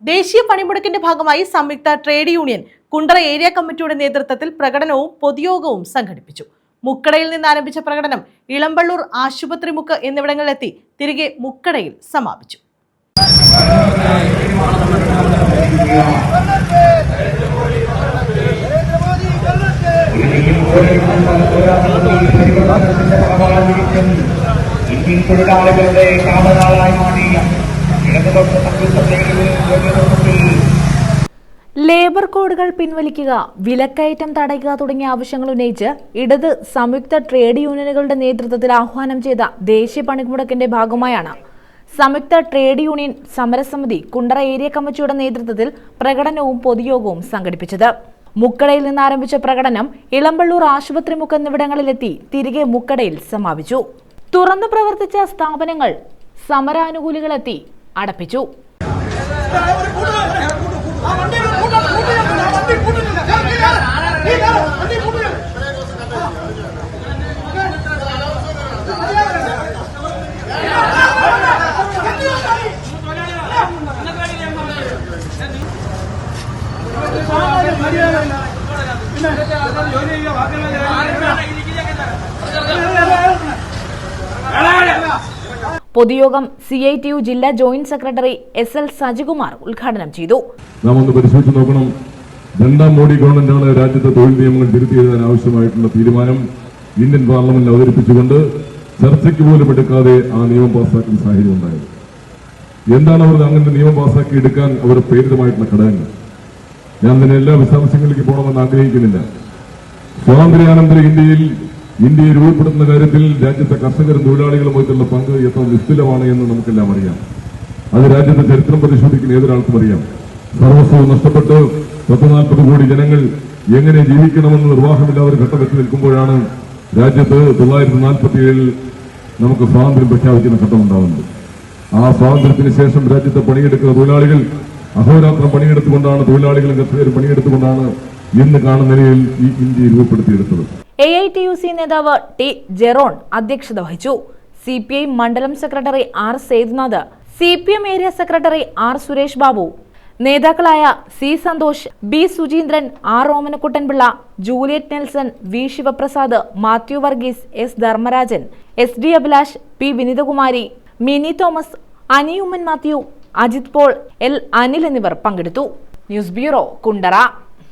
ദേശീയ പണിമുടക്കിന്റെ ഭാഗമായി സംയുക്ത ട്രേഡ് യൂണിയൻ കുണ്ടറ ഏരിയ കമ്മിറ്റിയുടെ നേതൃത്വത്തിൽ പ്രകടനവും പൊതുയോഗവും സംഘടിപ്പിച്ചു. മുക്കടയിൽ നിന്ന് ആരംഭിച്ച പ്രകടനം ഇളമ്പള്ളൂർ, ആശുപത്രി മുക്ക് എന്നിവിടങ്ങളിലെത്തി തിരികെ മുക്കടയിൽ സമാപിച്ചു. ലേബർ കോഡുകൾ പിൻവലിക്കുക, വിലക്കയറ്റം തടയുക തുടങ്ങിയ ആവശ്യങ്ങൾ ഉന്നയിച്ച് ഇടത് സംയുക്ത ട്രേഡ് യൂണിയനുകളുടെ നേതൃത്വത്തിൽ ആഹ്വാനം ചെയ്ത ദേശീയ പണിമുടക്കിന്റെ ഭാഗമായാണ് സംയുക്ത ട്രേഡ് യൂണിയൻ സമരസമിതി കുണ്ടറ ഏരിയ കമ്മിറ്റിയുടെ നേതൃത്വത്തിൽ പ്രകടനവും പൊതുയോഗവും സംഘടിപ്പിച്ചത്. മുക്കടയിൽ നിന്ന് ആരംഭിച്ച പ്രകടനം ഇളമ്പള്ളൂർ, ആശുപത്രി മുക്ക് എന്നിവിടങ്ങളിലെത്തി തിരികെ മുക്കടയിൽ സമാപിച്ചു. തുറന്നു പ്രവർത്തിച്ച സ്ഥാപനങ്ങൾ സമരാനുകൂലികളെത്തി അടപ്പിച്ചു. പൊതുയോഗം CITU ജില്ലാ ജോയിന്റ് സെക്രട്ടറി SL സജികുമാർ ഉദ്ഘാടനം ചെയ്തു. നാം ഒന്ന് പരിശോധിച്ച് നോക്കണം. രണ്ടാം മോഡി ഗവൺമെന്റാണ് രാജ്യത്തെ തൊഴിൽ നിയമങ്ങൾ തിരുത്തിയെഴുതാൻ ആവശ്യമായിട്ടുള്ള തീരുമാനം ഇന്ത്യൻ പാർലമെന്റിൽ അവതരിപ്പിച്ചുകൊണ്ട് ചർച്ചയ്ക്ക് പോലും എടുക്കാതെ ആ നിയമം പാസ്സാക്കുന്ന സാഹചര്യം ഉണ്ടായത്. എന്താണ് അവർ അങ്ങനെ നിയമം പാസ്സാക്കി എടുക്കാൻ അവർ പ്രേരിതമായിട്ടുള്ള ഘടകങ്ങൾ? ഞാൻ അതിന് എല്ലാ വിശദാംശങ്ങളിലേക്ക് പോകണമെന്ന് ആഗ്രഹിക്കുന്നില്ല. സ്വാതന്ത്ര്യാനന്തര ഇന്ത്യയെ രൂപപ്പെടുത്തുന്ന കാര്യത്തിൽ രാജ്യത്തെ കർഷകരും തൊഴിലാളികളുമായിട്ടുള്ള പങ്ക് എത്ര നിസ്തുലമാണ് എന്ന് നമുക്കെല്ലാം അറിയാം. അത് രാജ്യത്തെ ചരിത്രം പരിശോധിക്കുന്ന ഏതൊരാൾക്കും അറിയാം. സർവസ്വവും നഷ്ടപ്പെട്ട് 140 കോടി ജനങ്ങൾ എങ്ങനെ ജീവിക്കണമെന്ന് നിർവാഹമില്ലാത്ത ഒരു ഘട്ടമെത്തി നിൽക്കുമ്പോഴാണ് രാജ്യത്ത് 1947 നമുക്ക് സ്വാതന്ത്ര്യം പ്രഖ്യാപിക്കുന്ന ഘട്ടമുണ്ടാകുന്നത്. ആ സ്വാതന്ത്ര്യത്തിന് ശേഷം രാജ്യത്തെ പണിയെടുക്കുന്ന തൊഴിലാളികൾ അഹോരാത്രം പണിയെടുത്തുകൊണ്ടാണ്, തൊഴിലാളികളും കർഷകരും പണിയെടുത്തുകൊണ്ടാണ് ഇന്ന് കാണുന്ന നിലയിൽ ഈ ഇന്ത്യ രൂപപ്പെടുത്തിയെടുത്തത്. AITUC നേതാവ് T ജെറോൺ അധ്യക്ഷത വഹിച്ചു. CPI മണ്ഡലം secretary R Sethunath, CPM area secretary R Suresh Babu, നേതാക്കളായ C Santhosh, B Sujeendran, R Omanakuttanpillai, Juliet Nelson, V Sivaprasad, Mathew Varghese, S Dharmarajan, SD Abhilash, P Vinithakumari, Mini Thomas, Aniyumman Mathew, Ajith Paul, L Anil എന്നിവർ പങ്കെടുത്തു. News bureau, Kundara.